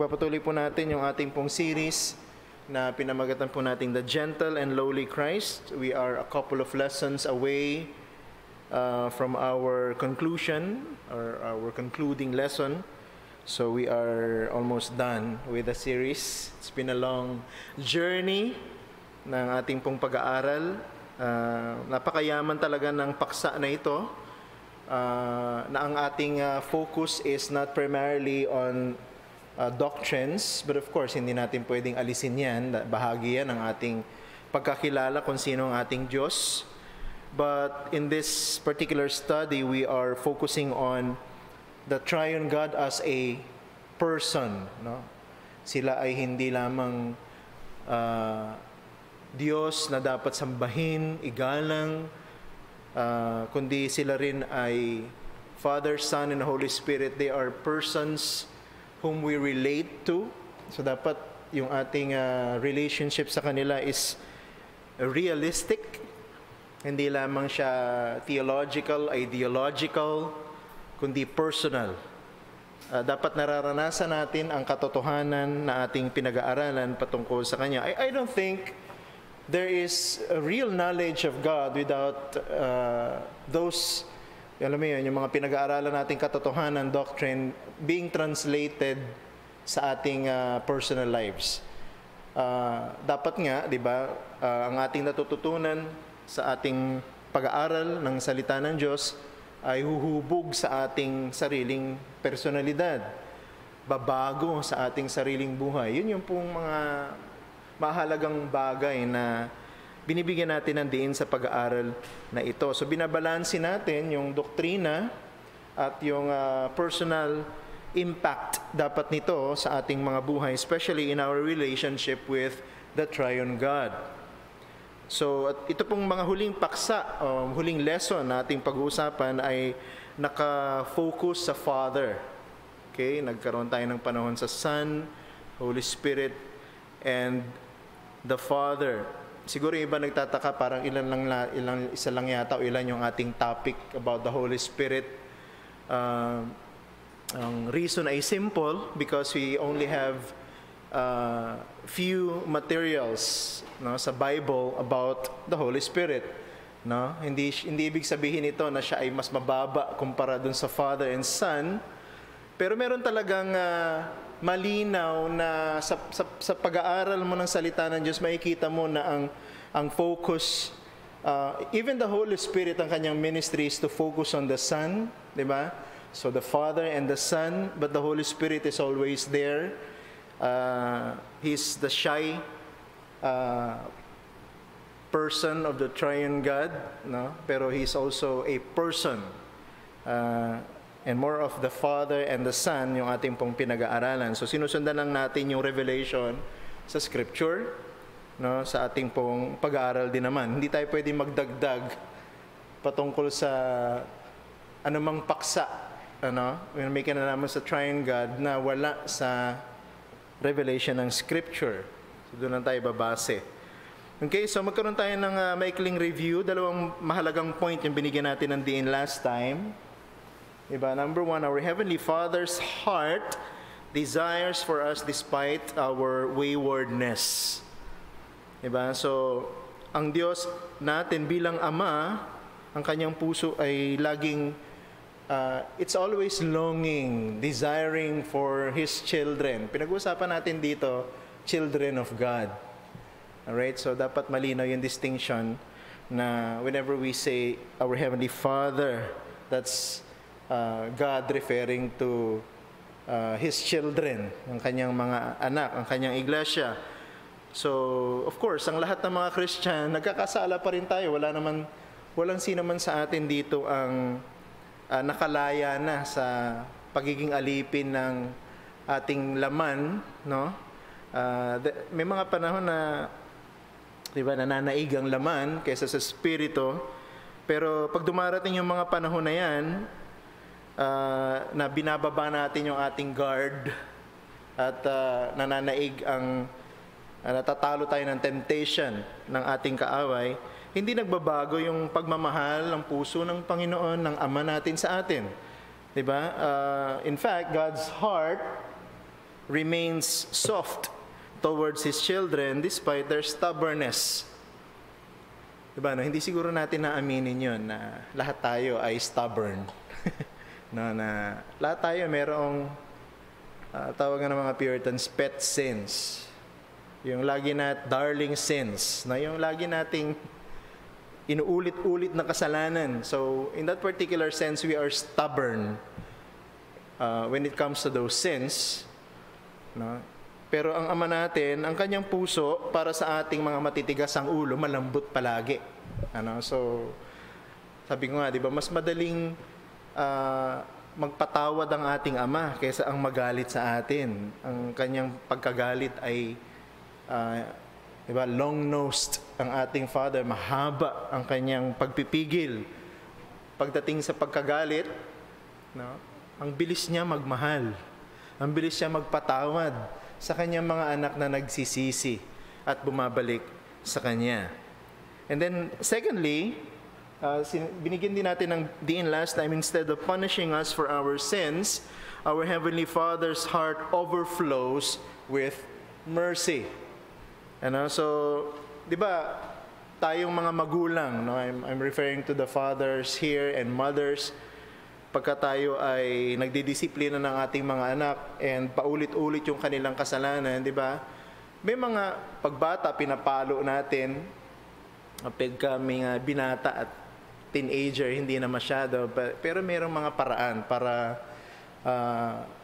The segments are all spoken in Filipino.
Pagpapatuloy po natin yung ating pong series na pinamagatan po natin The Gentle and Lowly Christ. We are a couple of lessons away from our conclusion or our concluding lesson. So we are almost done with the series. It's been a long journey ng ating pong pag-aaral. Napakayaman talaga ng paksa na ito. Na ang ating focus is not primarily on doctrines, but of course, hindi natin pwedeng alisin yan. Bahagi yan ng ating pagkakilala kung sino ang ating Diyos. But in this particular study, we are focusing on the Triune God as a person. No? Sila ay hindi lamang Diyos na dapat sambahin, igalang, kundi sila rin ay Father, Son, and Holy Spirit. They are persons whom we relate to. So dapat yung ating relationship sa kanila is realistic. Hindi lamang siya theological, ideological, kundi personal. Dapat nararanasan natin ang katotohanan na ating pinag-aaralan patungkol sa Kanya. I don't think there is a real knowledge of God without those, alam mo yun, yung mga pinag-aaralan nating katotohanan, doctrine, being translated sa ating personal lives. Dapat nga, di ba, ang ating natututunan sa ating pag-aaral ng salita ng Diyos ay huhubog sa ating sariling personalidad, babago sa ating sariling buhay. Yun yung pong mga mahalagang bagay na binibigyan natin ng diin sa pag-aaral na ito. So binabalansin natin yung doktrina at yung personal impact dapat nito sa ating mga buhay, especially in our relationship with the Triune God. So at ito pong mga huling paksa, huling lesson na ating pag-uusapan ay naka-focus sa Father. Okay? Nagkaroon tayo ng panahon sa Son, Holy Spirit, and the Father. Siguro yung iba nagtataka, parang isa lang yata o ilan yung ating topic about the Holy Spirit. Ang reason ay simple because we only have few materials, no, sa Bible about the Holy Spirit. No? Hindi ibig sabihin ito na siya ay mas mababa kumpara dun sa Father and Son. Pero meron talagang malinaw na sa pag-aaral mo ng salita ng Diyos, makikita mo na ang focus, even the Holy Spirit, ang kanyang ministry is to focus on the Son, di ba? So the Father and the Son, but the Holy Spirit is always there. He's the shy person of the Triune God, no? Pero He's also a person. And more of the Father and the Son yung ating pong pinag-aaralan. So sinusundan lang natin yung revelation sa Scripture, no, sa ating pong pag-aaral din naman. Hindi tayo pwede magdagdag patungkol sa anumang paksa, ano, may kinalaman sa Triune God na wala sa revelation ng Scripture. So doon lang tayo babase. Okay, so magkaroon tayo ng maikling review. Dalawang mahalagang point yung binigyan natin ng diin last time. Diba? Number one, our Heavenly Father's heart desires for us despite our waywardness. Diba? So, ang Diyos natin bilang Ama, ang kanyang puso ay laging, it's always longing, desiring for His children. Pinag-uusapan natin dito, children of God. Alright? So, dapat malinaw yung distinction na whenever we say our Heavenly Father, that's God referring to His children, ang kanyang mga anak, ang kanyang iglesia. So, of course, ang lahat ng mga Christian, nagkakasala pa rin tayo. Walang sino man sa atin dito ang nakalaya na sa pagiging alipin ng ating laman, no? May mga panahon na, di ba, nananaig ang laman kaysa sa spirito. Pero pag dumarating yung mga panahon na yan, na binababa natin yung ating guard at nananaig ang natatalo tayo ng temptation ng ating kaaway, hindi nagbabago yung pagmamahal ng puso ng Panginoon, ng Ama natin sa atin. Diba? In fact, God's heart remains soft towards His children despite their stubbornness. Diba, no? Hindi siguro natin naaminin yun na lahat tayo ay stubborn. No, na lahat tayo merong tawagan ng mga Puritans, pet sins. Yung lagi darling sins. Na yung lagi nating inuulit-ulit na kasalanan. So, in that particular sense, we are stubborn when it comes to those sins. No? Pero ang Ama natin, ang kanyang puso para sa ating mga matitigas ang ulo, malambot palagi. So, sabi ko nga, di ba, mas madaling magpatawad ang ating Ama kaysa ang magalit sa atin. Ang kanyang pagkagalit ay, di ba, long-nosed ang ating Father. Mahaba ang kanyang pagpipigil. Pagdating sa pagkagalit, no, ang bilis niya magmahal. Ang bilis niya magpatawad sa kanyang mga anak na nagsisisi at bumabalik sa kanya. And then, secondly, binigyan din natin ng diin last time, instead of punishing us for our sins, our Heavenly Father's heart overflows with mercy. So, di ba, tayong mga magulang, no? I'm referring to the fathers here and mothers, pagka tayo ay nagdidisiplina ng ating mga anak and paulit-ulit yung kanilang kasalanan, di ba? May mga pagbata, pinapalo natin, pagka may binata at teenager, hindi na masyado, pero mayroong mga paraan para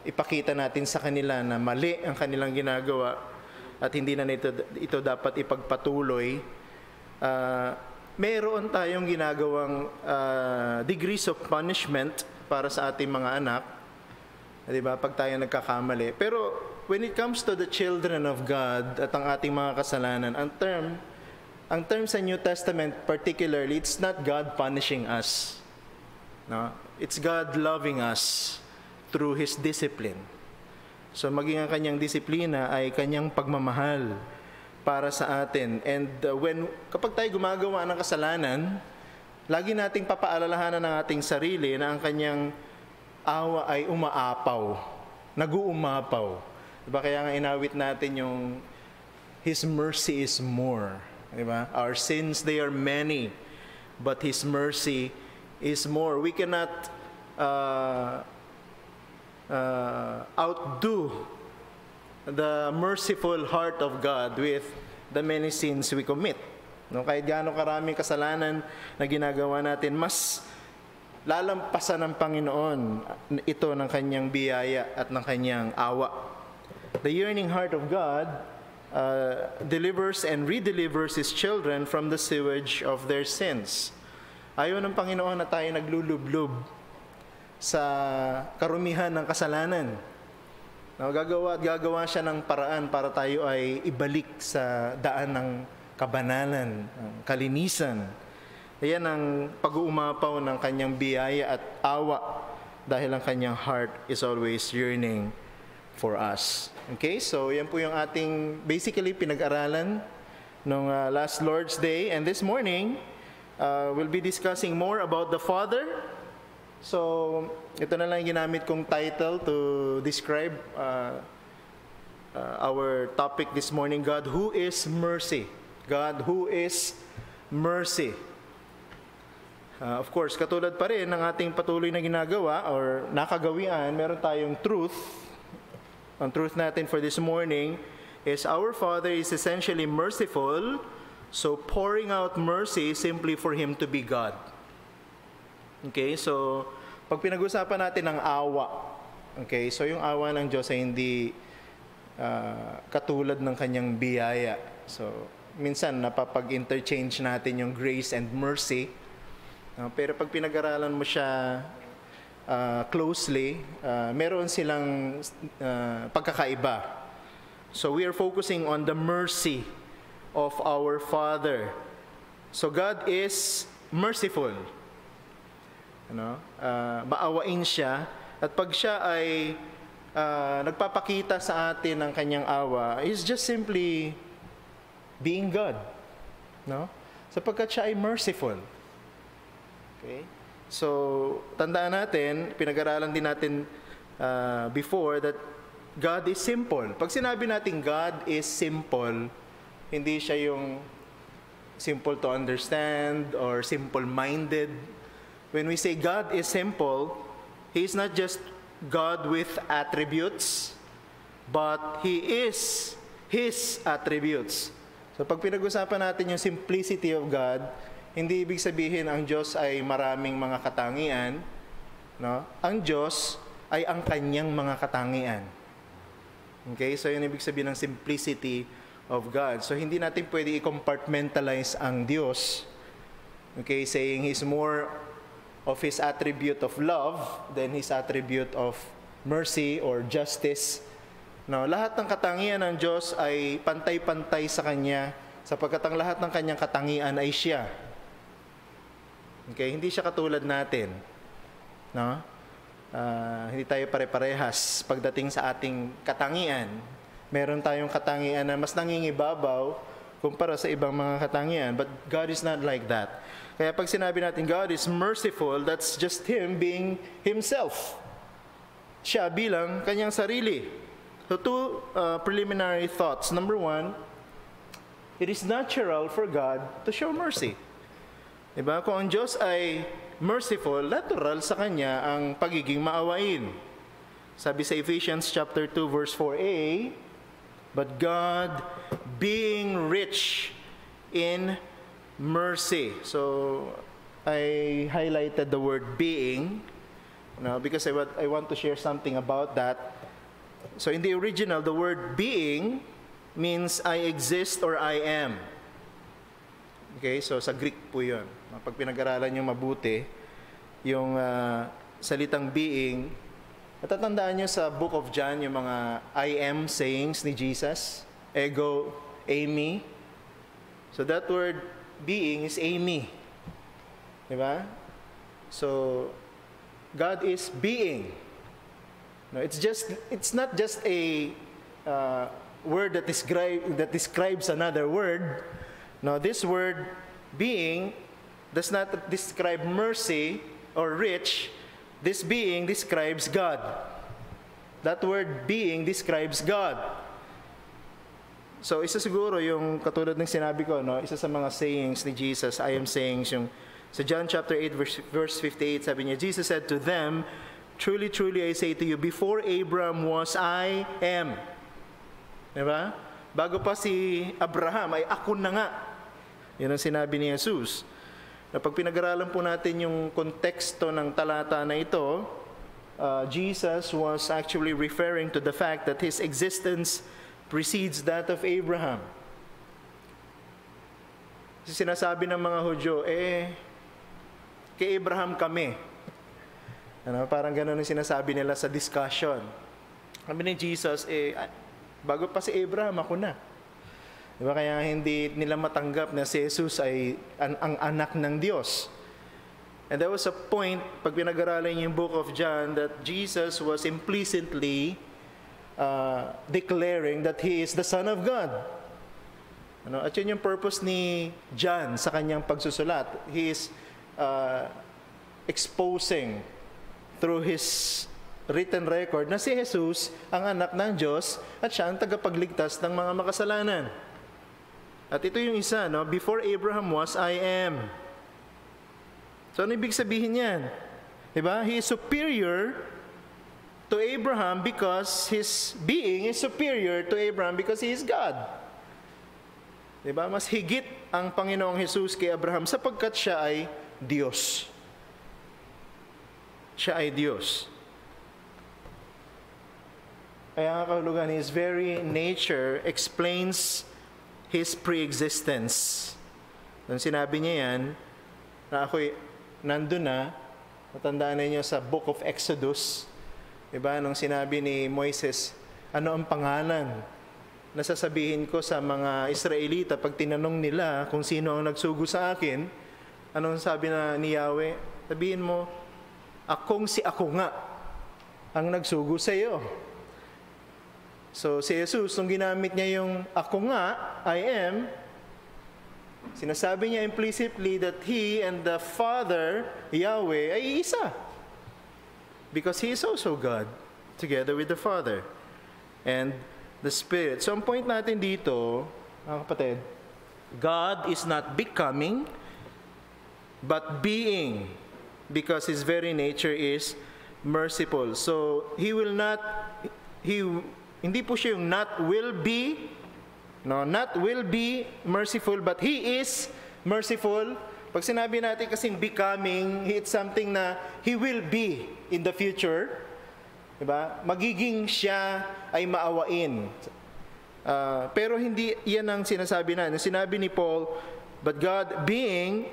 ipakita natin sa kanila na mali ang kanilang ginagawa at hindi na ito dapat ipagpatuloy. Meron tayong ginagawang degrees of punishment para sa ating mga anak, di ba, pag tayo nagkakamali. Pero when it comes to the children of God at ang ating mga kasalanan, ang term sa New Testament particularly, it's not God punishing us. No? It's God loving us through His discipline. So maging ang kanyang disiplina ay kanyang pagmamahal para sa atin. And kapag tayo gumagawa ng kasalanan, lagi nating papaalalahanan ng ating sarili na ang kanyang awa ay umaapaw, nag-uumapaw. Diba? Kaya nga inawit natin yung His mercy is more. Diba? Our sins, they are many, but His mercy is more. We cannot outdo the merciful heart of God with the many sins we commit. No, kahit gaano karaming kasalanan na ginagawa natin, mas lalampasan ng Panginoon ito ng kanyang biyaya at ng kanyang awa. The yearning heart of God delivers and redelivers His children from the sewage of their sins. Ayaw ng Panginoon na tayo naglulublob sa karumihan ng kasalanan. No, gagawa siya ng paraan para tayo ay ibalik sa daan ng kabanalan, kalinisan. Ayan ang pag-uumapaw ng kanyang biyaya at awa dahil ang kanyang heart is always yearning for us. Okay, so yan po yung ating basically pinag-aralan nung last Lord's Day. And this morning, we'll be discussing more about the Father. So, ito na lang yung ginamit kong title to describe our topic this morning, God who is mercy. God who is mercy. Of course, katulad pa rin ng ating patuloy na ginagawa or nakagawian, meron tayong truth. Ang truth natin for this morning is our Father is essentially merciful, so pouring out mercy simply for Him to be God. Okay, so pag pinag-usapan natin ng awa, okay, so yung awa ng Diyos ay hindi katulad ng kanyang biyaya. So, minsan napapag-interchange natin yung grace and mercy. Pero pag pinag-aralan mo siya closely, meron silang pagkakaiba. So we are focusing on the mercy of our Father. So God is merciful. Maawain siya, at pag siya ay nagpapakita sa atin ng kanyang awa, is just simply being God. No? Sapagkat siya ay merciful. Okay? So, tandaan natin, pinag-aralan din natin before that God is simple. Pag sinabi natin God is simple, hindi siya yung simple to understand or simple-minded. When we say God is simple, He is not just God with attributes, but He is His attributes. So pag pinag-usapan natin yung simplicity of God, hindi ibig sabihin ang Diyos ay maraming mga katangian. No? Ang Diyos ay ang kanyang mga katangian. Okay? So yun ibig sabihin ng simplicity of God. So hindi natin pwede i-compartmentalize ang Diyos. Okay? Saying He's more of His attribute of love than His attribute of mercy or justice. No, lahat ng katangian ng Diyos ay pantay-pantay sa Kanya sapagkat ang lahat ng Kanyang katangian ay Siya. Okay? Hindi siya katulad natin. No? Hindi tayo pare-parehas pagdating sa ating katangian. Meron tayong katangian na mas nangingibabaw kumpara sa ibang mga katangian. But God is not like that. Kaya pag sinabi natin God is merciful, that's just Him being Himself. Siya bilang Kanyang sarili. So two preliminary thoughts. Number one, it is natural for God to show mercy. Diba? Kung ang Diyos ay merciful, natural sa Kanya ang pagiging maawain. Sabi sa Ephesians chapter 2 verse 4a, but God being rich in mercy. So I highlighted the word being, because I want to share something about that. So in the original, the word being means I exist or I am. Okay, so sa Greek po yun. Pag pinag-aralan nyo mabuti, yung salitang being, natatandaan nyo sa Book of John, yung mga I am sayings ni Jesus, ego, eimi. So that word being is eimi. Diba? So, God is being. No, it's not just a word that describes another word. No, this word being does not describe mercy or rich. This being describes God. That word being describes God. So isa siguro yung katulad ng sinabi ko, no, isa sa mga sayings ni Jesus, I am sayings, yung sa John chapter 8 verse 58, sabi niya, Jesus said to them, truly, truly I say to you, before Abraham was, I am. Diba? Bago pa si Abraham, ay ako na nga. Yan ang sinabi ni Jesus. Na pag pinag-aralan po natin yung konteksto ng talata na ito, Jesus was actually referring to the fact that His existence precedes that of Abraham. Kasi sinasabi ng mga Hudyo, kay Abraham kami. Parang gano'n ang sinasabi nila sa discussion. Sabi ni Jesus, bago pa si Abraham, ako na. Diba? Kaya hindi nila matanggap na si Jesus ay ang anak ng Diyos. And there was a point, pag pinag-aralan yung Book of John, that Jesus was implicitly declaring that He is the Son of God. At yun yung purpose ni John sa kanyang pagsusulat. He is exposing through his written record na si Jesus ang anak ng Diyos at siya ang tagapagligtas ng mga makasalanan. At ito yung isa, no? Before Abraham was, I am. So ano ibig sabihin yan? Diba? He is superior to Abraham because his being is superior to Abraham because he is God. Diba? Mas higit ang Panginoong Jesus kay Abraham sapagkat siya ay Diyos. Siya ay Diyos. Kaya ang kahulugan, His very nature explains His pre-existence. Nung sinabi niya yan, na ako'y nandun na, natandaan ninyo sa Book of Exodus, diba? Nung sinabi ni Moises, ano ang pangalan na sasabihin ko sa mga Israelita pag tinanong nila kung sino ang nagsugo sa akin, anong sabi ni Yahweh? Sabihin mo, akong si ako nga ang nagsugo sa iyo. So, si Jesus, nung ginamit niya yung ako nga, I am, sinasabi niya implicitly that He and the Father, Yahweh, ay isa. Because He is also God, together with the Father. and the Spirit. So ang point natin dito, mga kapatid, God is not becoming, but being, because His very nature is merciful. So, hindi po siya yung not will be merciful, but He is merciful. Pag sinabi natin kasing becoming, it's something na He will be in the future. Diba? Magiging siya ay maawain. Pero hindi yan ang sinasabi na. Sinabi ni Paul, but God being,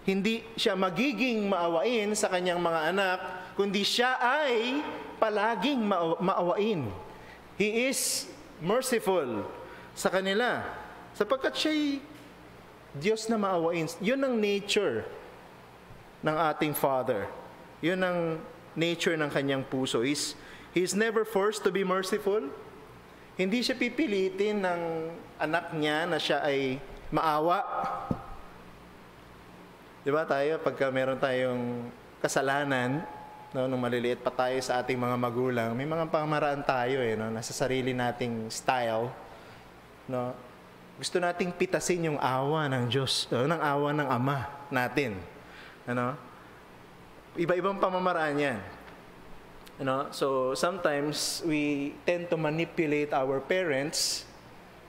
hindi siya magiging maawain sa kanyang mga anak, kundi siya ay palaging maawain. He is merciful sa kanila. Sapagkat siya'y Diyos na maawain. Yun ang nature ng ating Father. Yun ang nature ng kanyang puso. He's never forced to be merciful. Hindi siya pipilitin ng anak niya na siya ay maawa. Diba tayo, pagka meron tayong kasalanan, nung maliliit pa tayo sa ating mga magulang, may mga pamaraan tayo, nasa sarili nating style. No? Gusto nating pitasin yung awa ng Diyos, ng awa ng Ama natin. Iba-ibang pamamaraan yan. So sometimes we tend to manipulate our parents,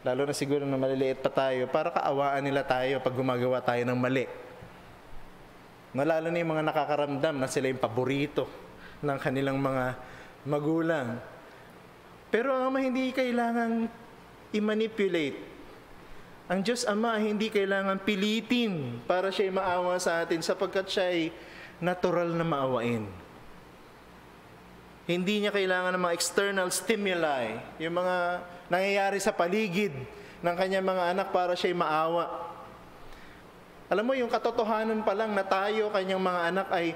lalo na siguro na maliliit pa tayo, para kaawaan nila tayo pag gumagawa tayo ng mali. Lalo na yung mga nakakaramdam na sila yung paborito ng kanilang mga magulang. Pero ang Ama hindi kailangang i-manipulate. Ang Diyos Ama hindi kailangan pilitin para siya maawa sa atin sapagkat siya ay natural na maawain. Hindi niya kailangan ng mga external stimuli, yung mga nangyayari sa paligid ng kanyang mga anak para siya'y maawa. Alam mo, yung katotohanan pa lang na tayo, kanyang mga anak ay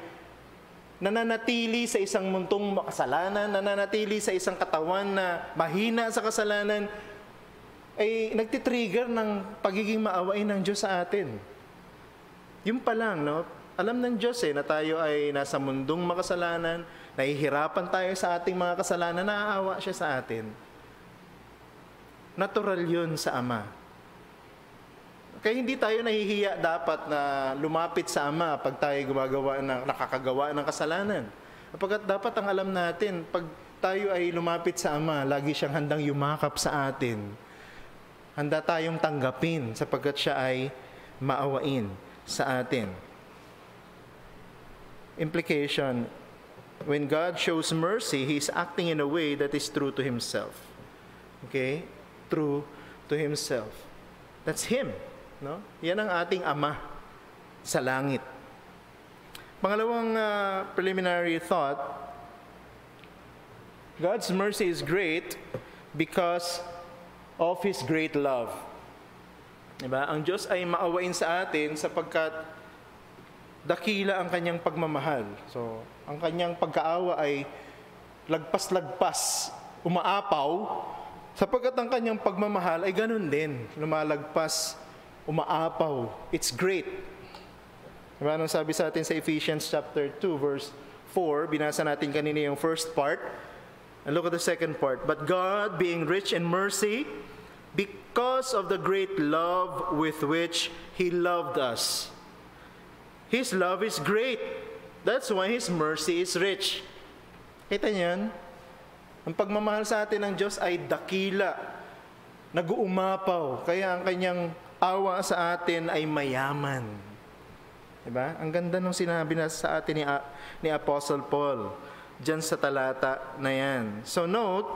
nananatili sa isang muntong makasalanan, nananatili sa isang katawan na mahina sa kasalanan, ay nagtitrigger ng pagiging maawain ng Diyos sa atin. Yung pa lang, alam ng Diyos na tayo ay nasa mundong makasalanan, nahihirapan tayo sa ating mga kasalanan, naaawa siya sa atin. Natural yun sa Ama. Kaya hindi tayo nahihiya dapat na lumapit sa Ama pag tayo nakakagawa ng kasalanan. Kapag dapat ang alam natin, pag tayo ay lumapit sa Ama, lagi siyang handang yumakap sa atin. Handa tayong tanggapin sapagkat siya ay maawain sa atin. Implication, when God shows mercy, He's acting in a way that is true to Himself. Okay? True to Himself. That's Him. No? Yan ang ating Ama sa langit. Pangalawang preliminary thought, God's mercy is great because of His great love. Diba? Ang Diyos ay maawain sa atin sapagkat dakila ang kanyang pagmamahal. So, ang kanyang pagkaawa ay lagpas-lagpas, umaapaw, sapagkat ang kanyang pagmamahal ay ganun din, lumalagpas, umaapaw. It's great. Diba? Anong sabi sa atin sa Ephesians chapter 2, verse 4, binasa natin kanina yung first part, and look at the second part. But God, being rich in mercy, because of the great love with which He loved us. His love is great. That's why His mercy is rich. Kita niyan? Ang pagmamahal sa atin ng Diyos ay dakila, nag-uumapaw, kaya ang kanyang awa sa atin ay mayaman. Diba? Ang ganda nung sinabi na sa atin ni Apostle Paul, diyan sa talata na yan. So note,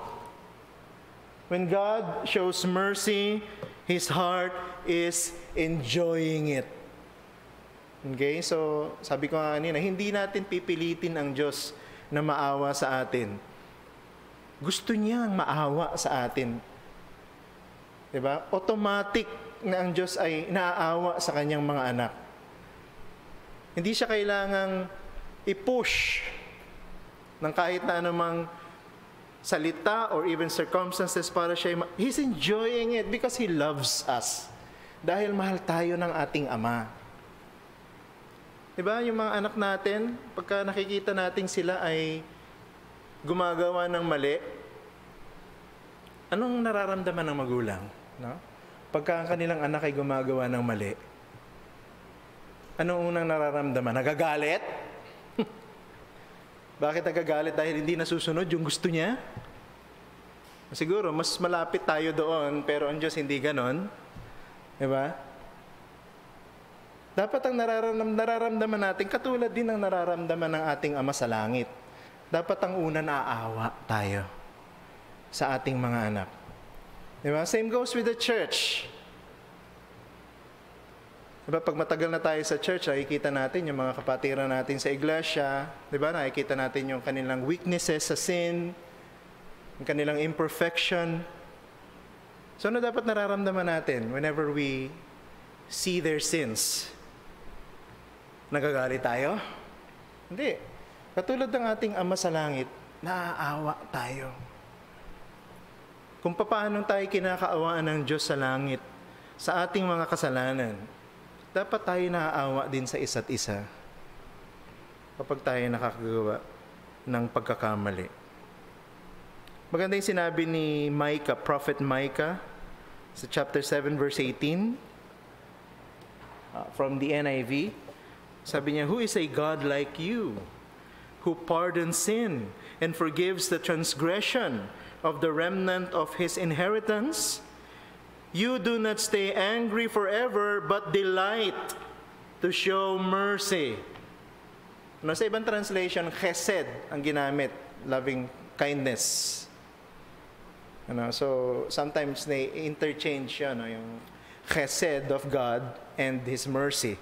when God shows mercy, His heart is enjoying it. Okay? So, sabi ko nga kanina, hindi natin pipilitin ang Diyos na maawa sa atin. Gusto niyang maawa sa atin. Diba? Automatic na ang Diyos ay naaawa sa kanyang mga anak. Hindi siya kailangang i-push ng kahit na anumang salita or even circumstances para siya, He's enjoying it because He loves us. Dahil mahal tayo ng ating Ama. Diba, yung mga anak natin, pagka nakikita natin sila ay gumagawa ng mali, Anong nararamdaman ng magulang? No? Pagka ang kanilang anak ay gumagawa ng mali, anong unang nararamdaman? Nagagalit? Bakit nagagalit? Dahil hindi nasusunod yung gusto niya? Siguro, mas malapit tayo doon, pero ang Diyos hindi ganon. Diba? Dapat ang nararamdaman natin, katulad din ng nararamdaman ng ating Ama sa Langit. Dapat ang una naaawa tayo sa ating mga anak. Diba? Same goes with the church. Diba? Pag matagal na tayo sa church, nakikita natin yung mga kapatiran natin sa iglesia. Diba? Nakikita natin yung kanilang weaknesses sa sin, yung kanilang imperfection. So ano dapat nararamdaman natin whenever we see their sins? Nagagalit tayo? Hindi. Katulad ng ating Ama sa Langit, naaawa tayo. Kung paano tayo kinakaawaan ng Diyos sa langit sa ating mga kasalanan, dapat tayo naaawa din sa isa't isa kapag tayo nakakagawa ng pagkakamali. Maganda yung sinabi ni Micah, Prophet Micah, sa chapter 7, verse 18, from the NIV. Sabi niya, "Who is a God like you, who pardons sin and forgives the transgression of the remnant of his inheritance? You do not stay angry forever, but delight to show mercy." No, sa ibang translation, chesed ang ginamit, loving kindness. So sometimes they interchange yun, yung chesed of God and His mercy.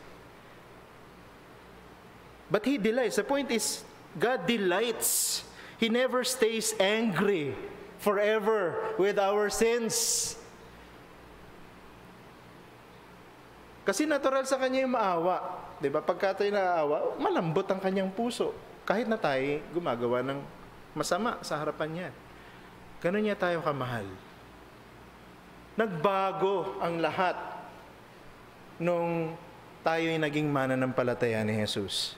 But He delights. The point is, God delights. He never stays angry forever with our sins. Kasi natural sa Kanya yung maawa. Diba? Pagka tayo naaawa, malambot ang Kanyang puso. Kahit na tayo gumagawa ng masama sa harapan niya. Ganun niya tayo kamahal. Nagbago ang lahat nung tayo'y naging mananampalataya ni Jesus.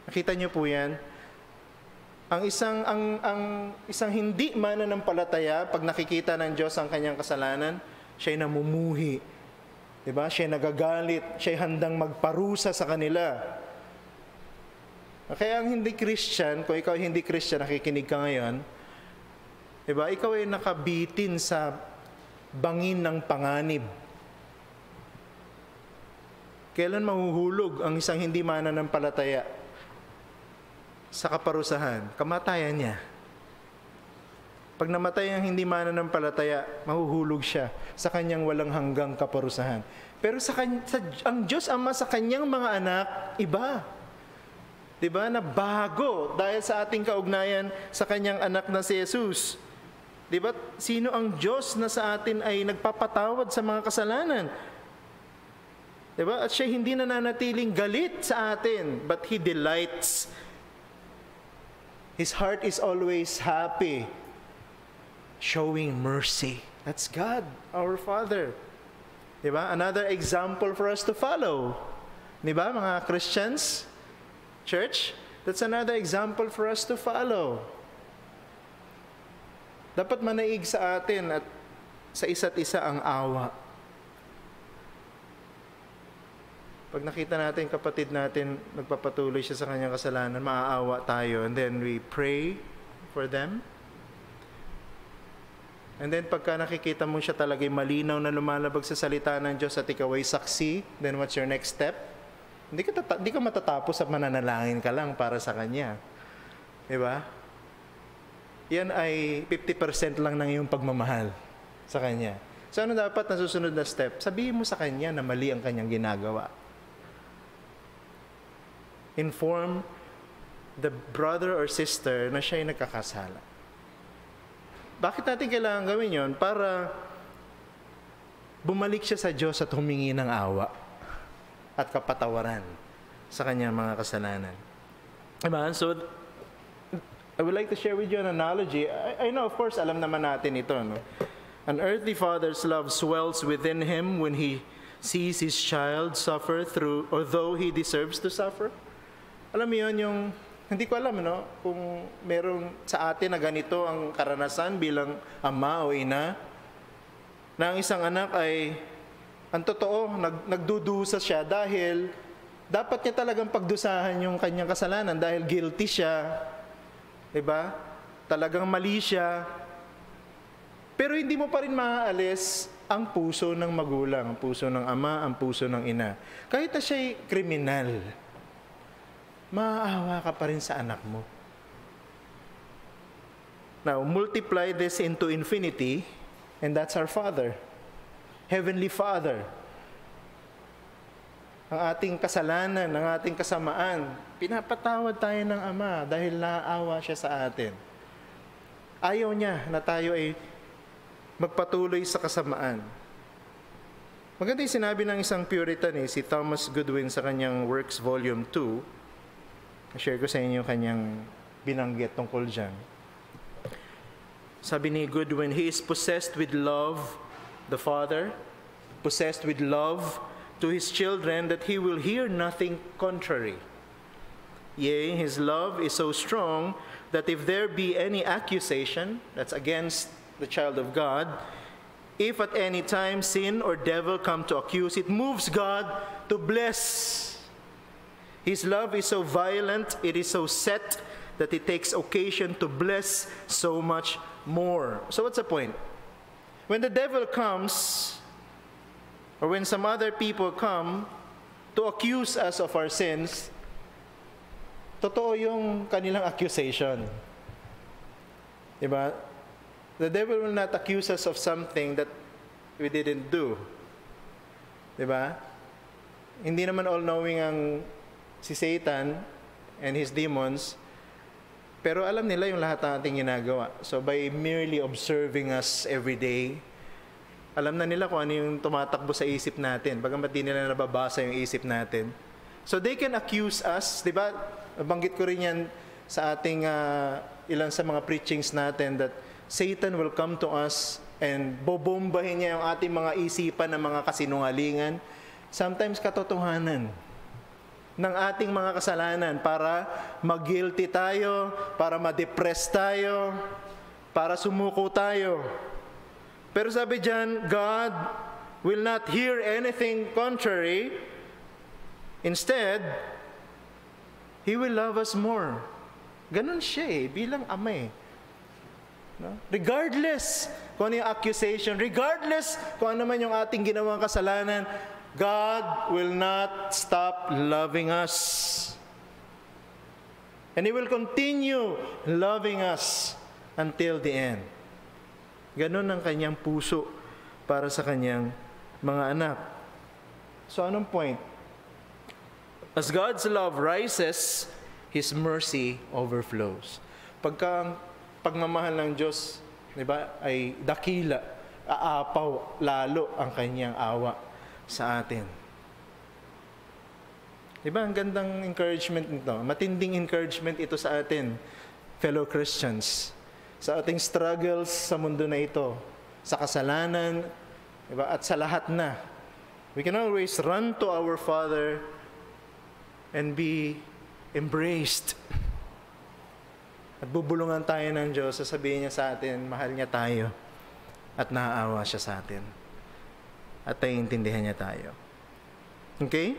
Nakita niyo po yan? Ang isang hindi mananampalataya, pag nakikita ng Diyos ang kanyang kasalanan, siya'y namumuhi. Diba? Siya'y nagagalit, siya'y handang magparusa sa kanila. Kaya ang hindi Christian, kung ikaw hindi Christian, nakikinig ka ngayon, diba? Ikaw ay nakabitin sa bangin ng panganib. Kailan mahuhulog ang isang hindi mananampalataya sa kaparusahan? Kamatayan niya. Pag namatay ang hindi mananampalataya, mahuhulog siya sa kanyang walang hanggang kaparusahan. Pero ang Diyos Ama sa kanyang mga anak, iba. Diba? Na bago dahil sa ating kaugnayan sa kanyang anak na si Jesus. Diba? Sino ang Diyos na sa atin ay nagpapatawad sa mga kasalanan? Diba? At siya hindi nananatiling galit sa atin, but He delights. His heart is always happy, showing mercy. That's God, our Father. Diba? Another example for us to follow. Diba, mga Christians? Church? That's another example for us to follow. Dapat manaig sa atin at sa isa't isa ang awa. Pag nakita natin kapatid natin, nagpapatuloy siya sa kanyang kasalanan, maaawa tayo, and then we pray for them. And then pagka nakikita mo siya talaga'y malinaw na lumalabag sa salita ng Diyos at ikaw ay saksi, then what's your next step? Hindi ka matatapos at mananalangin ka lang para sa kanya. Diba? Yan ay 50% lang ng iyong pagmamahal sa kanya. So ano dapat na susunod na step? Sabihin mo sa kanya na mali ang kanyang ginagawa. Inform the brother or sister na siya ay nagkakasala. Bakit natin kailangan gawin yon? Para bumalik siya sa Diyos at humingi ng awa at kapatawaran sa kanyang mga kasalanan. Diba? So, I would like to share with you an analogy. I know, of course, alam naman natin ito. No? An earthly father's love swells within him when he sees his child suffer through, or though he deserves to suffer. Alam mo yun, yung Hindi ko alam, no? Kung meron sa atin na ganito ang karanasan bilang ama o ina, na ang isang anak ay, ang totoo, nagdudusa siya dahil dapat niya talagang pagdusahan yung kanyang kasalanan dahil guilty siya. Diba? Talagang mali siya. Pero hindi mo pa rin maaalis ang puso ng magulang, ang puso ng ama, ang puso ng ina. Kahit na siya'y kriminal, maaawa ka pa rin sa anak mo. Now, multiply this into infinity, and that's our Father. Heavenly Father. Ang ating kasalanan, ang ating kasamaan, pinapatawad tayo ng Ama dahil naawa siya sa atin. Ayaw niya na tayo ay magpatuloy sa kasamaan. Maganda yung sinabi ng isang Puritan, si Thomas Goodwin sa kanyang Works Volume 2. Share ko sa inyo kanyang binanggit tungkol dyan. Sabi ni Goodwin, he is possessed with love, the Father, possessed with love to his children that he will hear nothing contrary. Yea, his love is so strong that if there be any accusation that's against the child of God, if at any time sin or devil come to accuse, it moves God to bless. His love is so violent, it is so set, that it takes occasion to bless so much more. So what's the point? When the devil comes, or when some other people come to accuse us of our sins, totoo yung kanilang accusation. Diba? The devil will not accuse us of something that we didn't do. Diba? Hindi naman all-knowing ang si Satan and his demons, pero alam nila yung lahat ng ating ginagawa. So by merely observing us every day, alam na nila kung ano yung tumatakbo sa isip natin, bagamat di nila nababasa yung isip natin. So they can accuse us, di ba? Banggit ko rin yan sa ating ilan sa mga preachings natin that Satan will come to us and bobombahin niya yung ating mga isipan ng mga kasinungalingan, sometimes katotohanan ng ating mga kasalanan para mag-guilty tayo, para ma-depress tayo, para sumuko tayo. Pero sabi dyan, God will not hear anything contrary. Instead, He will love us more. Ganun siya bilang ama No? Regardless kung ano yung accusation, regardless kung ano man yung ating ginawang kasalanan, God will not stop loving us. And He will continue loving us until the end. Ganon ang kanyang puso para sa kanyang mga anak. So anong point? As God's love rises, His mercy overflows. Pagka ang pagmamahal ng Diyos, di ba, ay dakila, aapaw lalo ang kanyang awa sa atin. Diba, ang gandang encouragement nito. Matinding encouragement ito sa atin, fellow Christians. Sa ating struggles sa mundo na ito, sa kasalanan, diba, at sa lahat na. We can always run to our Father and be embraced. At bubulungan tayo ng Diyos, sasabihin niya sa atin, mahal niya tayo, at naaawa siya sa atin. At naiintindihan niya tayo. Okay?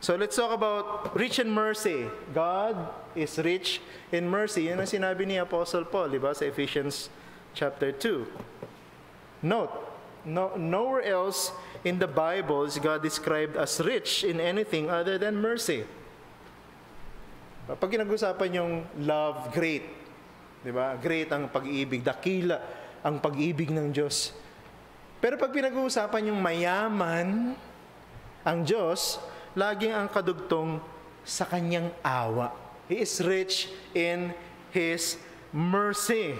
So let's talk about rich in mercy. God is rich in mercy. Yan ang sinabi ni Apostle Paul, di ba, sa Ephesians chapter 2. Note, nowhere else in the Bible is God described as rich in anything other than mercy. Pag pinag-usapan yung love, great. Di ba? Great ang pag-ibig, dakila ang pag-ibig ng Diyos. Pero pag pinag-uusapan yung mayaman, ang Diyos, laging ang kadugtong sa kanyang awa. He is rich in His mercy.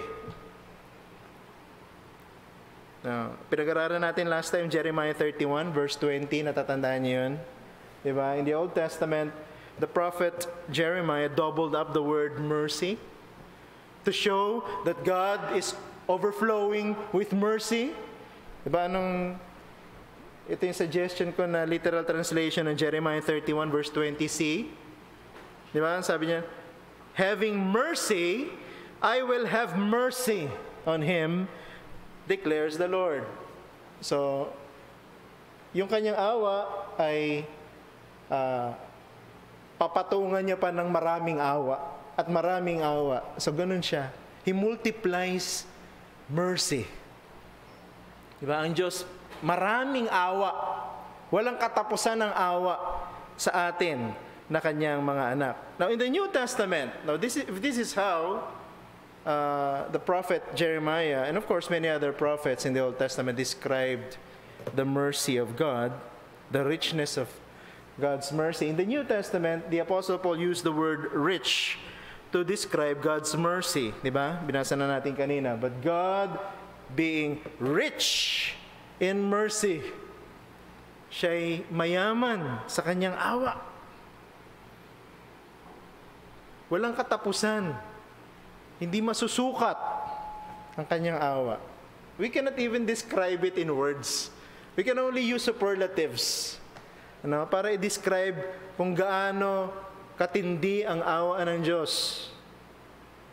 Now, pinag-aralan natin last time, Jeremiah 31, verse 20, natatandaan niyo yun? Diba? In the Old Testament, the prophet Jeremiah doubled up the word mercy to show that God is overflowing with mercy. Diba, ito yung suggestion ko na literal translation ng Jeremiah 31 verse 20c. Diba, sabi niya, having mercy, I will have mercy on him, declares the Lord. So, yung kanyang awa ay papatungan niya pa ng maraming awa at maraming awa. So, ganun siya. He multiplies mercy. Diba? Ang Diyos, maraming awa. Walang katapusan ng awa sa atin na kanyang mga anak. Now, in the New Testament, this is how the prophet Jeremiah, and of course many other prophets in the Old Testament described the mercy of God, the richness of God's mercy. In the New Testament, the Apostle Paul used the word rich to describe God's mercy. Diba? Binasa na natin kanina. But God being rich in mercy, siya'y mayaman sa kanyang awa. Walang katapusan. Hindi masusukat ang kanyang awa. We cannot even describe it in words. We can only use superlatives para i-describe kung gaano katindi ang awa ng Diyos.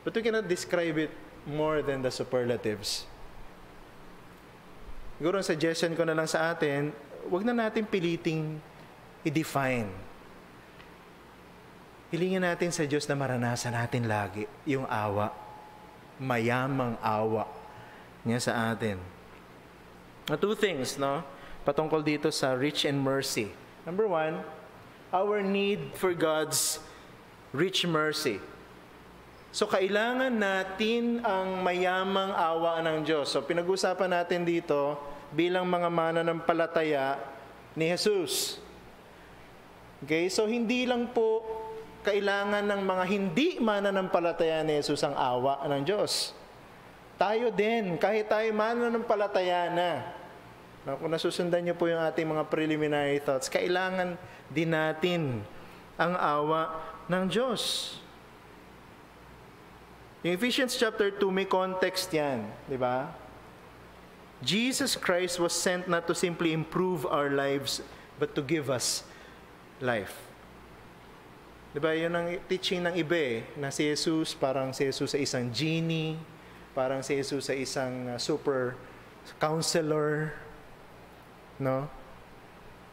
But we cannot describe it more than the superlatives. Siguro ang suggestion ko na lang sa atin, huwag na natin piliting i-define. Hilingin natin sa Diyos na maranasan natin lagi yung awa, mayamang awa niya sa atin. Two things, patungkol dito sa rich and mercy. Number one, our need for God's rich mercy. So, kailangan natin ang mayamang awa ng Diyos. So, pinag-usapan natin dito bilang mga mananampalataya ni Jesus. Okay? So, hindi lang po kailangan ng mga hindi mananampalataya ni Jesus ang awa ng Diyos. Tayo din, kahit tayo mananampalataya na. Kung nasusundan niyo po yung ating mga preliminary thoughts, kailangan din natin ang awa ng Diyos. Yung Ephesians chapter 2, may context yan. Di ba? Jesus Christ was sent not to simply improve our lives, but to give us life. Diba, yun ang teaching ng iba na si Jesus, parang si Jesus sa isang genie, parang si Jesus sa isang super counselor,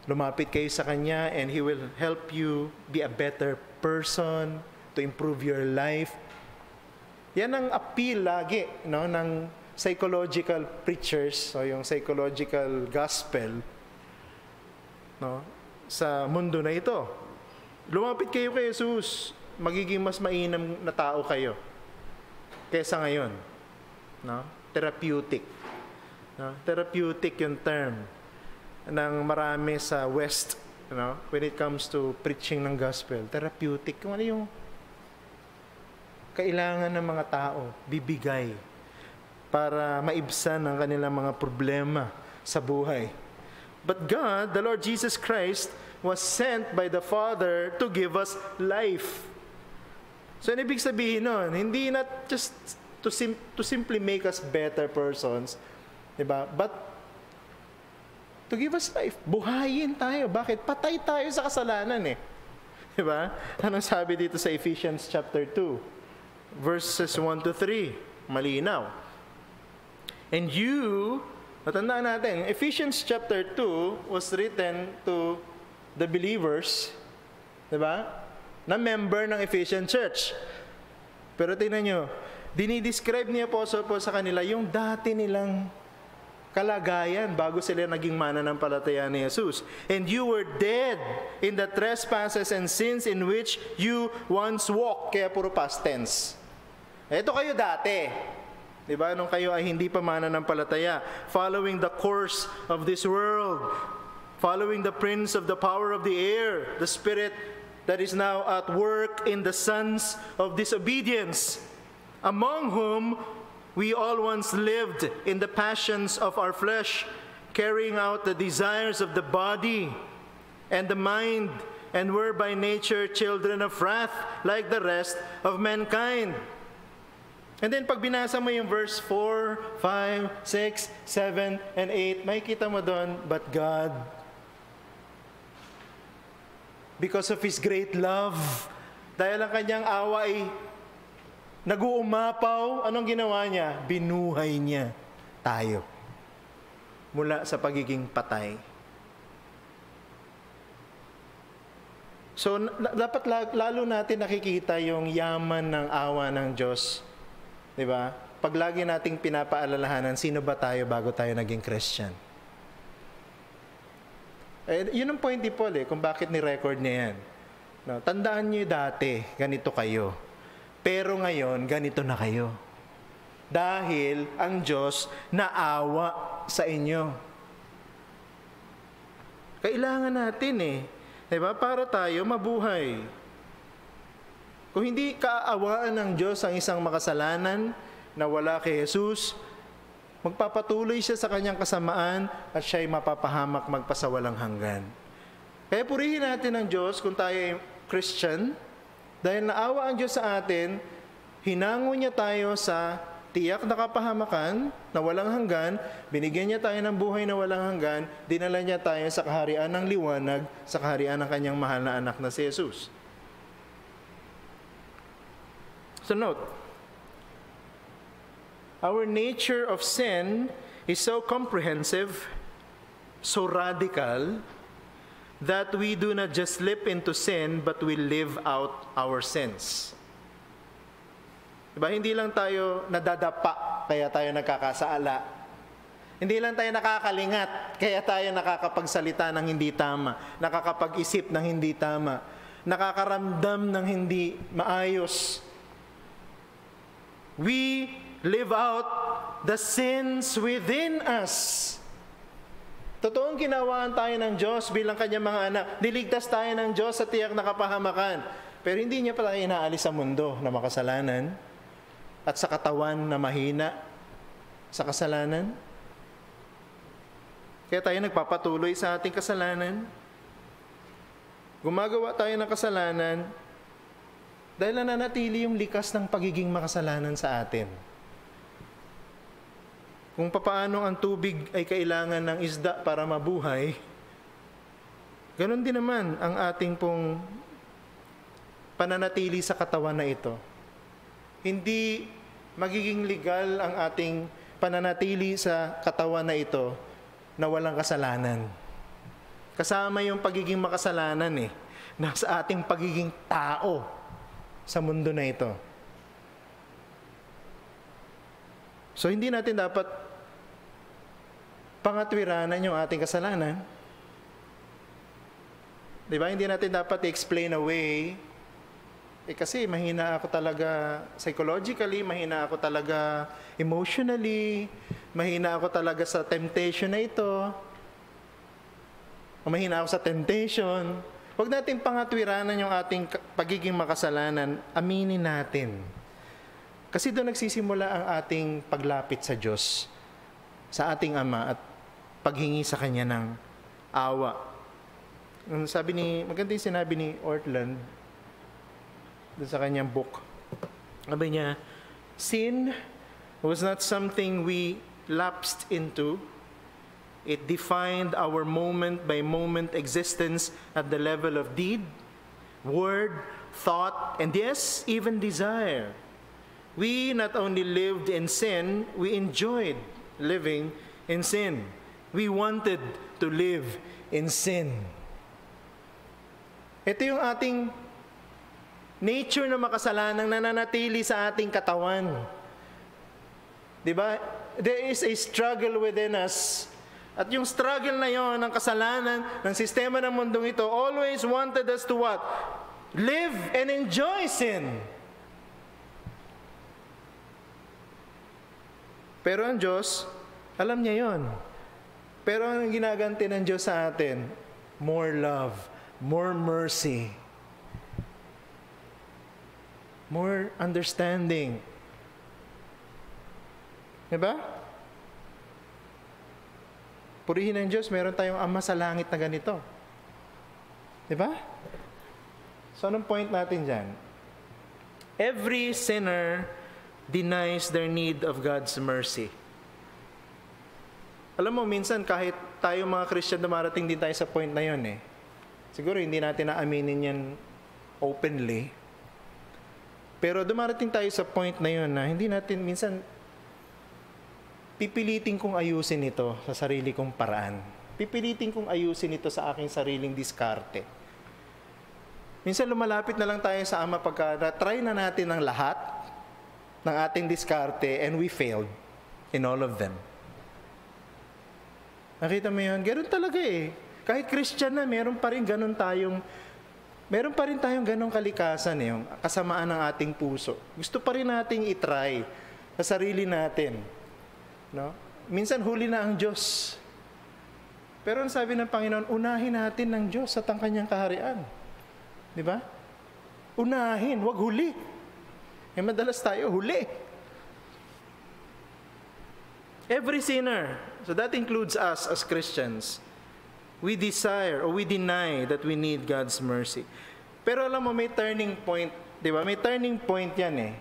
Lumapit kayo sa Kanya and He will help you be a better person, to improve your life. Yan ang appeal lagi, ng psychological preachers, o yung psychological gospel, sa mundo na ito. Lumapit kayo kay Jesus, magiging mas mainam na tao kayo kaysa ngayon. Therapeutic. Therapeutic yung term ng marami sa West, when it comes to preaching ng gospel. Therapeutic. Kung ano yung kailangan ng mga tao, bibigay para maibsan ang kanilang mga problema sa buhay. But God, the Lord Jesus Christ, was sent by the Father to give us life. So, ano ibig sabihin nun? Hindi not just to simply make us better persons, diba? But to give us life. Buhayin tayo. Bakit? Patay tayo sa kasalanan Diba? Anong sabi dito sa Ephesians chapter 2? Verses 1 to 3. Malinaw. And you, natandaan natin, Ephesians chapter 2 was written to the believers, diba? Na member ng Ephesian Church. Pero tingnan nyo, dinidescribe ni Apostle Paul sa kanila yung dati nilang kalagayan bago sila naging mananampalataya ni Jesus. And you were dead in the trespasses and sins in which you once walked. Kaya puro past tense. Ito kayo dati. Diba? Nung kayo ay hindi pa mananampalataya. Following the course of this world. Following the prince of the power of the air, the spirit that is now at work in the sons of disobedience, among whom we all once lived in the passions of our flesh, carrying out the desires of the body and the mind, and were by nature children of wrath, like the rest of mankind. And then pag binasa mo yung verse 4, 5, 6, 7, and 8, makikita mo doon, but God, because of His great love, dahil ang kanyang awa ay nag-uumapaw, anong ginawa niya? Binuhay niya tayo mula sa pagiging patay. So, dapat lalo natin nakikita yung yaman ng awa ng Diyos. Di ba? Pag lagi nating pinapaalalahanan, sino ba tayo bago tayo naging Christian? Yun ang point ni Paul kung bakit ni-record niya yan. No, tandaan niyo dati, ganito kayo. Pero ngayon, ganito na kayo. Dahil ang Diyos naawa sa inyo. Kailangan natin diba? Para tayo mabuhay. Kung hindi kaawaan ng Diyos ang isang makasalanan na wala kay Jesus, magpapatuloy siya sa kanyang kasamaan at siya'y mapapahamak magpasawalang hanggan. Kaya purihin natin ang Diyos kung tayo ay Christian, dahil naawa ang Diyos sa atin, hinango niya tayo sa tiyak na kapahamakan na walang hanggan, binigyan niya tayo ng buhay na walang hanggan, dinala niya tayo sa kaharian ng liwanag, sa kaharian ng kanyang mahal na anak na si Jesus. So note, our nature of sin is so comprehensive, so radical, that we do not just slip into sin, but we live out our sins. Diba? Hindi lang tayo nadadapa, kaya tayo nagkakasaala. Hindi lang tayo nakakalingat, kaya tayo nakakapagsalita ng hindi tama, nakakapag-isip ng hindi tama, nakakaramdam ng hindi maayos. We live out the sins within us. Totoong ginawaan tayo ng Diyos bilang kanyang mga anak. Niligtas tayo ng Diyos sa tiyak na kapahamakan. Pero hindi niya pala inaalis sa mundo na makasalanan at sa katawan na mahina sa kasalanan. Kaya tayo nagpapatuloy sa ating kasalanan. Gumagawa tayo ng kasalanan dahil nananatili yung likas ng pagiging makasalanan sa atin. Kung papaano ang tubig ay kailangan ng isda para mabuhay, ganon din naman ang ating pong pananatili sa katawan na ito. Hindi magiging legal ang ating pananatili sa katawan na ito na walang kasalanan. Kasama yung pagiging makasalanan na sa ating pagiging tao sa mundo na ito. So hindi natin dapat pangatwiranan yung ating kasalanan. Diba? Hindi natin dapat i-explain away. Kasi mahina ako talaga psychologically, mahina ako talaga emotionally, mahina ako talaga sa temptation na ito. Mahina ako sa temptation. Huwag natin pangatwiranan yung ating pagiging makasalanan. Aminin natin. Kasi doon nagsisimula ang ating paglapit sa Diyos, sa ating Ama, at paghingi sa Kanya ng awa. Maganda yung sinabi ni Ortland doon sa kanyang book. Sabi niya, sin was not something we lapsed into. It defined our moment-by-moment existence at the level of deed, word, thought, and yes, even desire. We not only lived in sin, we enjoyed living in sin. We wanted to live in sin. Ito yung ating nature na makasalanang nananatili sa ating katawan. Diba? There is a struggle within us. At yung struggle na yon ng kasalanan, ng sistema ng mundong ito, always wanted us to what? Live and enjoy sin. Pero ang Diyos, alam niya yon. Pero ang ginaganti ng Diyos sa atin, more love, more mercy, more understanding. Diba? Purihin ng Diyos, meron tayong Ama sa langit na ganito. Diba? So, anong point natin dyan? Every sinner denies their need of God's mercy. Alam mo, minsan kahit tayo mga Christian, dumarating din tayo sa point na yun Siguro hindi natin naaminin yan openly. Pero dumarating tayo sa point na yun na hindi natin minsan pipilitin kong ayusin ito sa sarili kong paraan. Pipilitin kong ayusin ito sa aking sariling diskarte. Minsan lumalapit na lang tayo sa Ama pagka na-try na natin ang lahat ng ating diskarte and we failed in all of them. Nakita mo yun? Ganun talaga eh. Kahit Christian na, meron pa rin tayong ganong kalikasan eh, yung kasamaan ng ating puso. Gusto pa rin nating itry sa sarili natin. No? Minsan huli na ang Diyos. Pero ang sabi ng Panginoon, unahin natin ng Diyos at ang kanyang kaharian. Di ba? Unahin, wag huli. Eh madalas tayo huli. Every sinner, so that includes us as Christians, we desire or we deny that we need God's mercy. Pero alam mo, may turning point, di ba? May turning point yan eh.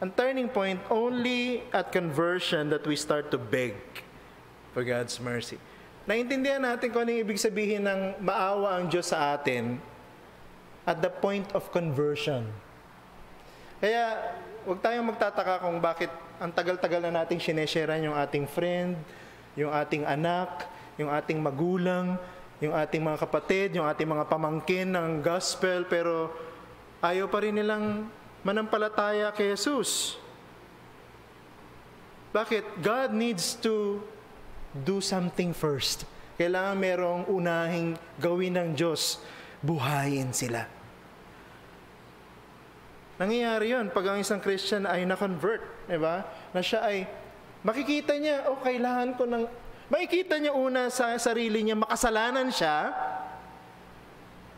Ang turning point, only at conversion that we start to beg for God's mercy. Naintindihan natin kung anong ibig sabihin ng maawa ang Diyos sa atin at the point of conversion. Kaya, huwag tayong magtataka kung bakit ang tagal-tagal na nating sinesharean yung ating friend, yung ating anak, yung ating magulang, yung ating mga kapatid, yung ating mga pamangkin ng gospel, pero ayaw pa rin nilang manampalataya kay Jesus. Bakit? God needs to do something first. Kailangan merong unahing gawin ng Diyos, buhayin sila. Nangyayari yun pag ang isang Christian ay na-convert, diba? Na siya ay, makikita niya, kailangan ko ng, makikita niya una sa sarili niya, makasalanan siya.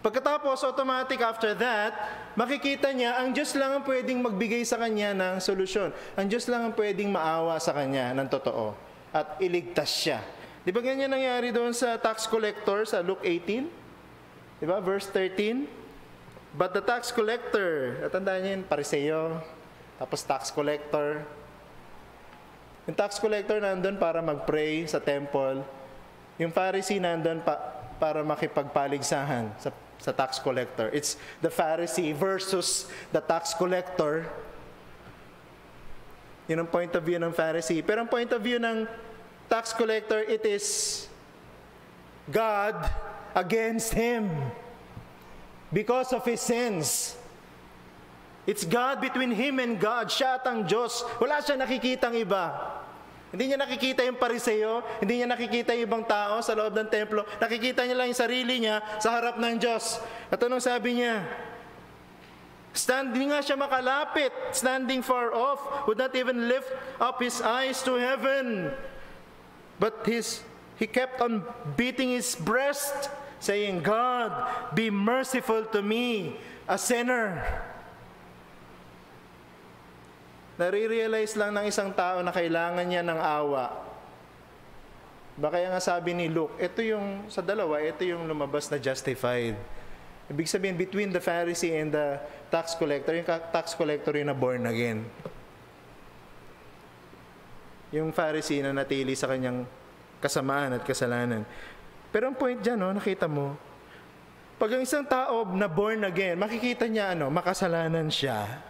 Pagkatapos, automatic after that, makikita niya, ang Diyos lang ang pwedeng magbigay sa kanya ng solusyon. Ang Diyos lang ang pwedeng maawa sa kanya ng totoo at iligtas siya. Di ba ganyan nangyari doon sa tax collector sa Luke 18? Di ba? Verse 13. But the tax collector, natandaan niyo yun, Pariseo, tapos tax collector. Yung tax collector nandun para mag-pray sa temple. Yung Pharisee nandun para makipagpaligsahan sa tax collector. It's the Pharisee versus the tax collector. Yun ang point of view ng Pharisee. Pero ang point of view ng tax collector, it is God against him. Because of his sins. It's God between him and God. Siya at ang Diyos. Wala siya nakikitang iba. Hindi niya nakikita yung Pariseo, hindi niya nakikita yung ibang tao sa loob ng templo. Nakikita niya lang yung sarili niya sa harap ng Diyos. At anong sabi niya? Standing nga siya makalapit, standing far off, would not even lift up his eyes to heaven. But he kept on beating his breast, saying, God, be merciful to me, a sinner. Nare-realize lang ng isang tao na kailangan niya ng awa. Kaya nga sabi ni Luke, ito yung, sa dalawa, ito yung lumabas na justified. Ibig sabihin, between the Pharisee and the tax collector, yung tax collector yung na born again. Yung Pharisee na natili sa kanyang kasamaan at kasalanan. Pero ang point dyan, nakita mo, pag ang isang tao na born again, makikita niya, makasalanan siya.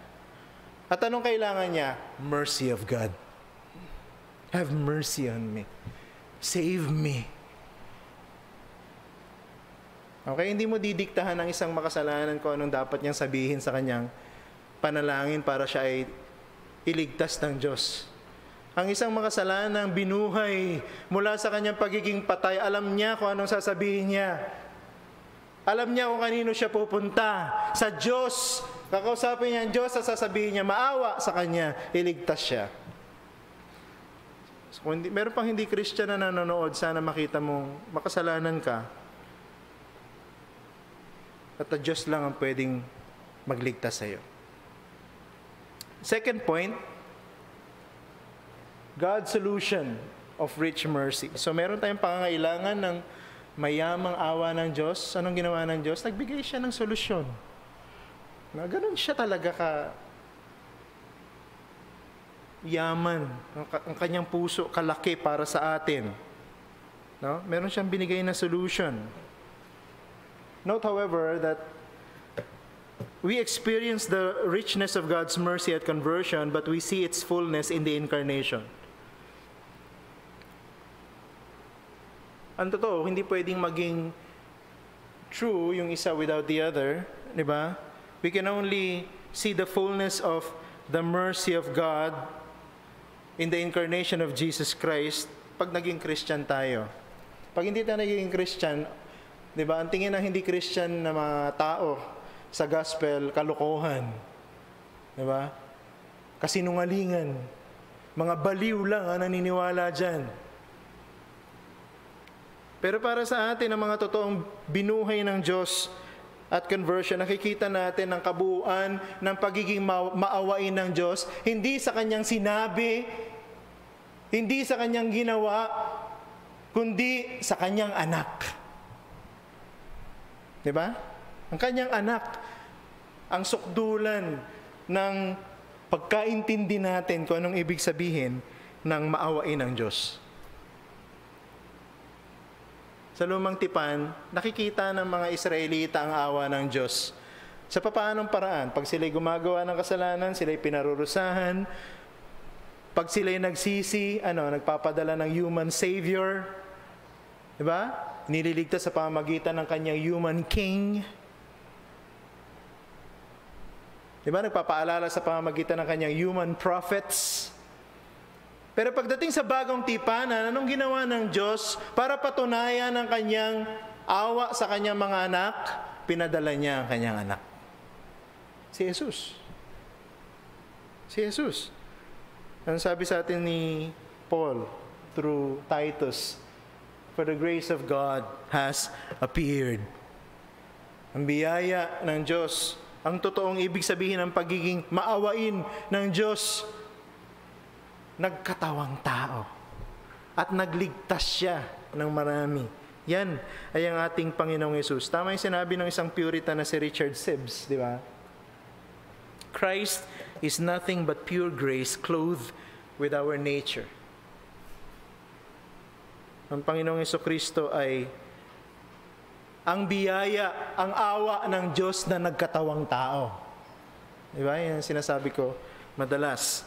At anong kailangan niya? Mercy of God. Have mercy on me. Save me. Okay, hindi mo didiktahan ng isang makasalanan kung anong dapat niyang sabihin sa kanyang panalangin para siya ay iligtas ng Diyos. Ang isang makasalanang binuhay mula sa kanyang pagiging patay, alam niya kung anong sasabihin niya. Alam niya kung kanino siya pupunta. Sa Diyos. Kakausapin niya ang Diyos at sasabihin niya, maawa sa kanya, iligtas siya. So, kung meron pang hindi Christian na nanonood, sana makita mong makasalanan ka. At ang Diyos lang ang pwedeng magligtas sa iyo. Second point, God's solution of rich mercy. So meron tayong pangangailangan ng mayamang awa ng Diyos. Anong ginawa ng Diyos? Nagbigay siya ng solusyon. Ganun siya talaga yaman. Ang kanyang puso kalaki para sa atin. No? Meron siyang binigay na solution. Note, however, that we experience the richness of God's mercy at conversion, but we see its fullness in the incarnation. Ang totoo, hindi pwedeng maging true yung isa without the other, di ba? We can only see the fullness of the mercy of God in the incarnation of Jesus Christ pag naging Christian tayo. Pag hindi tayo naging Christian, di ba, ang tingin ng hindi Christian na mga tao sa gospel, kalokohan. Di ba? Kasinungalingan. Mga baliw lang ang naniniwala dyan. Pero para sa atin, ang mga totoong binuhay ng Diyos at conversion, nakikita natin ang kabuuan ng pagiging maawain ng Diyos, hindi sa Kanyang sinabi, hindi sa Kanyang ginawa, kundi sa Kanyang anak. Diba? Ang Kanyang anak, ang sukdulan ng pagkaintindi natin kung anong ibig sabihin ng maawain ng Diyos. Sa Lumang Tipan, nakikita ng mga Israelita ang awa ng Diyos. Sa papaanong paraan? Pag sila'y gumagawa ng kasalanan, sila'y pinarurusahan. Pag sila'y nagsisi, nagpapadala ng human savior. Diba? Nililigtas sa pamamagitan ng kanyang human king. Diba? Nagpapaalala sa pamamagitan ng kanyang human prophets. Pero pagdating sa bagong tipanan, anong ginawa ng Diyos para patunayan ang kanyang awa sa kanyang mga anak? Pinadala niya ang kanyang anak. Si Jesus. Si Jesus. Ang sabi sa atin ni Paul through Titus, for the grace of God has appeared. Ang biyaya ng Diyos, ang totoong ibig sabihin ng pagiging maawain ng Diyos, nagkatawang tao at nagligtas siya ng marami. Yan ay ang ating Panginoong Yesus. Tama yung sinabi ng isang Puritan na si Richard Sibbes, di ba? Christ is nothing but pure grace clothed with our nature. Ang Panginoong Jesucristo ay ang biyaya, ang awa ng Diyos na nagkatawang tao. Di ba? Yan ang sinasabi ko madalas.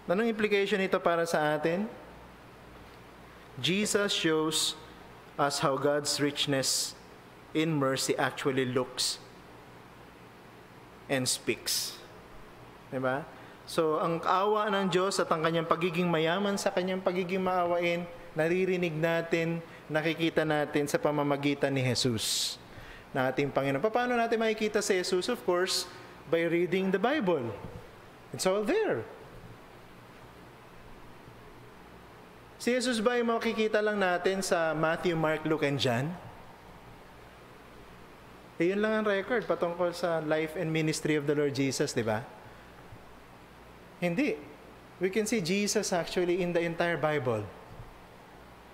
Anong implication nito para sa atin? Jesus shows us how God's richness in mercy actually looks and speaks. Diba? So, ang awa ng Diyos at ang kanyang pagiging mayaman sa kanyang pagiging maawain, naririnig natin, nakikita natin sa pamamagitan ni Jesus, na ating Panginoon. Paano natin makikita si Jesus? Of course, by reading the Bible. It's all there. Si Jesus ba ay makikita lang natin sa Matthew, Mark, Luke, and John? Yun lang ang record patungkol sa life and ministry of the Lord Jesus, di ba? Hindi. We can see Jesus actually in the entire Bible.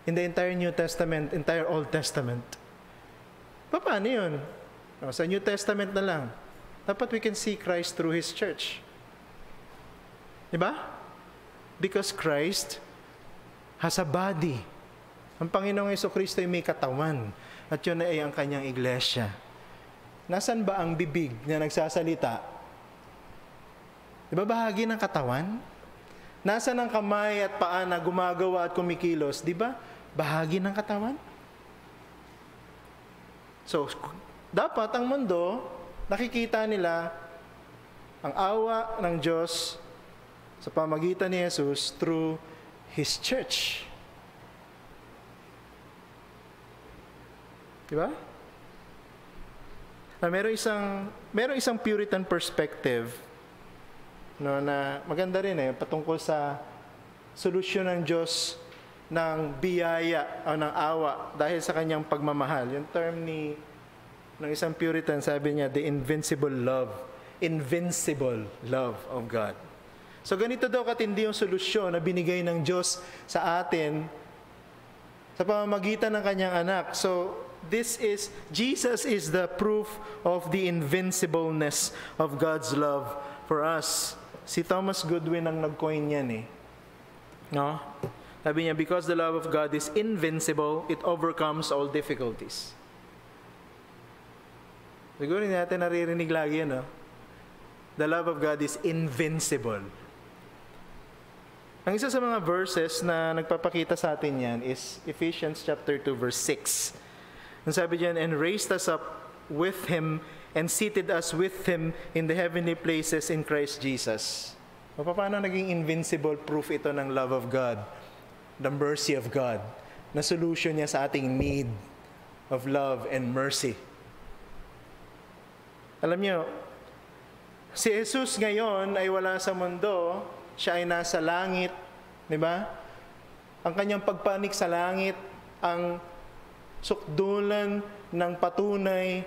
In the entire New Testament, entire Old Testament. Paano yun? Sa New Testament na lang. Dapat we can see Christ through His church. Di ba? Because Christ has a body. Ang Panginoong Jesucristo ay may katawan. At yun ay ang kanyang iglesia. Nasaan ba ang bibig na nagsasalita? Di ba bahagi ng katawan? Nasaan ang kamay at paa na gumagawa at kumikilos? Di ba bahagi ng katawan? So, dapat ang mundo, nakikita nila ang awa ng Diyos sa pamagitan ni Jesus through His church. Diba? Meron isang Puritan perspective, no, na maganda rin patungkol sa solusyon ng Diyos ng biyaya o ng awa dahil sa kanyang pagmamahal. Yung term ng isang Puritan, sabi niya, the invincible love of God. So ganito daw katindi yung solusyon na binigay ng Diyos sa atin sa pamamagitan ng kanyang anak. So Jesus is the proof of the invincibleness of God's love for us. Si Thomas Goodwin ang nag-coin yan No? Sabi niya, because the love of God is invincible, it overcomes all difficulties. Siguro hindi natin naririnig lagi yan, no? The love of God is invincible. Ang isa sa mga verses na nagpapakita sa atin yan is Ephesians chapter 2 verse 6. Ang sabi diyan, and raised us up with Him and seated us with Him in the heavenly places in Christ Jesus. O paano naging invincible proof ito ng love of God, the mercy of God, na solution niya sa ating need of love and mercy. Alam niyo, si Jesus ngayon ay wala sa mundo, siya ay nasa langit, di ba? Ang kanyang pagpanik sa langit, ang sukdulan ng patunay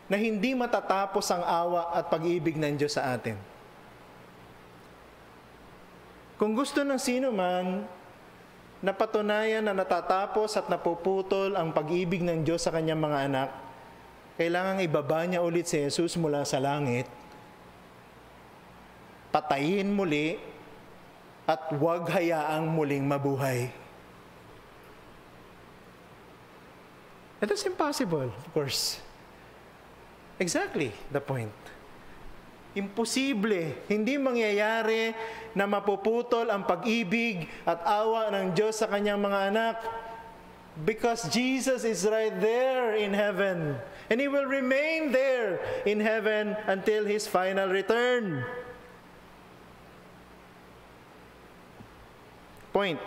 na hindi matatapos ang awa at pag-ibig ng Diyos sa atin. Kung gusto ng sino man na patunayan na natatapos at napuputol ang pag-ibig ng Diyos sa kanyang mga anak, kailangang ibaba niya ulit si Jesus mula sa langit, patayin muli, at huwag hayaang muling mabuhay. That is impossible, of course. Exactly the point. Imposible, hindi mangyayari na mapuputol ang pag-ibig at awa ng Diyos sa kanyang mga anak, because Jesus is right there in heaven, and He will remain there in heaven until His final return. Point.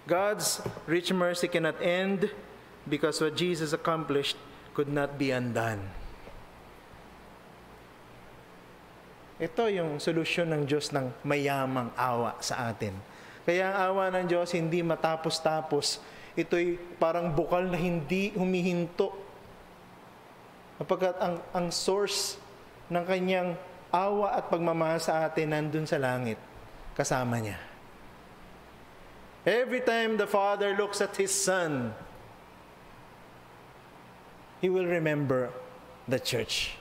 God's rich mercy cannot end because what Jesus accomplished could not be undone. Ito yung solusyon ng Diyos ng mayamang awa sa atin. Kaya ang awa ng Diyos hindi matapos-tapos. Ito'y parang bukal na hindi humihinto. Kapagkat ang source ng kanyang awa at pagmamahal sa atin nandun sa langit, kasama niya. Every time the Father looks at His Son, He will remember the church.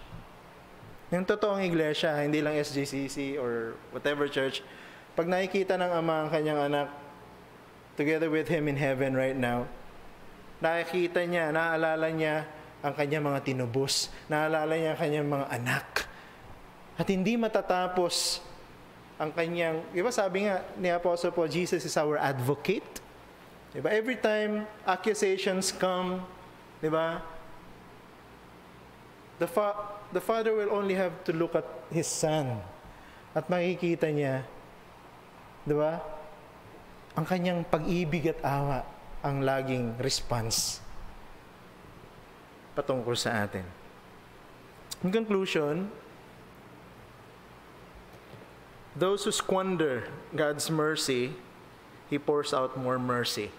Yung totoong iglesia, hindi lang SGCC or whatever church, pag nakikita ng Ama ang kanyang anak together with Him in heaven right now, nakikita niya, naaalala niya ang kanyang mga tinubos, naaalala niya ang kanyang mga anak. At hindi matatapos ang kanyang, di ba sabi nga ni Apostle Paul, Jesus is our advocate. Di ba? Every time accusations come, di ba? The Father will only have to look at His Son at makikita niya, di ba? Ang kanyang pag-ibig at awa ang laging response patungkol sa atin. In conclusion, those who squander God's mercy, He pours out more mercy.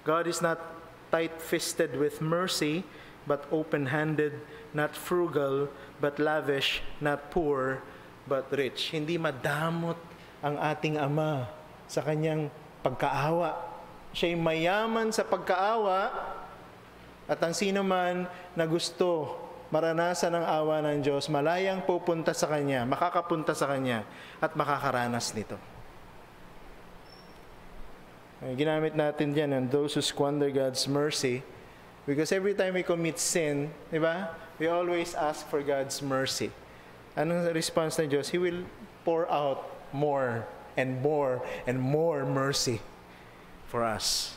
God is not tight-fisted with mercy, but open-handed, not frugal, but lavish, not poor, but rich. Hindi madamot ang ating Ama sa kanyang pagkaawa. Siya'y mayaman sa pagkaawa, at ang sino man na gusto maranasan ang awa ng Diyos, malayang pupunta sa Kanya, makakapunta sa Kanya, at makakaranas nito. Ginamit natin dyan ang those who squander God's mercy, because every time we commit sin, di ba, we always ask for God's mercy. Anong response ng Diyos? He will pour out more and more and more mercy for us.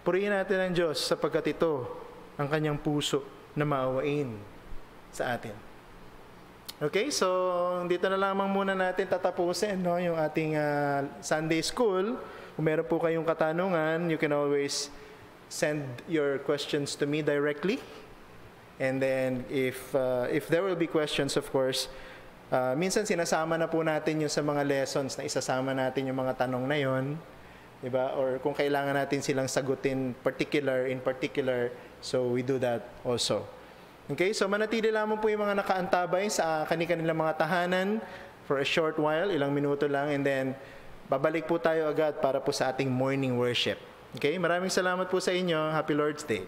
Purihin natin ang Diyos sapagkat ito ang Kanyang puso na maawain sa atin. Okay, so dito na lamang muna natin tatapusin, no, yung ating Sunday School. Kung meron po kayong katanungan, you can always send your questions to me directly. And then if there will be questions, of course, minsan sinasama na po natin yung sa mga lessons na isasama natin yung mga tanong na yon, diba? Or kung kailangan natin silang sagutin in particular, so we do that also. Okay, so manatili lamang po yung mga nakaantabay sa kanilang mga tahanan for a short while, ilang minuto lang, and then babalik po tayo agad para po sa ating morning worship. Okay, maraming salamat po sa inyo. Happy Lord's Day.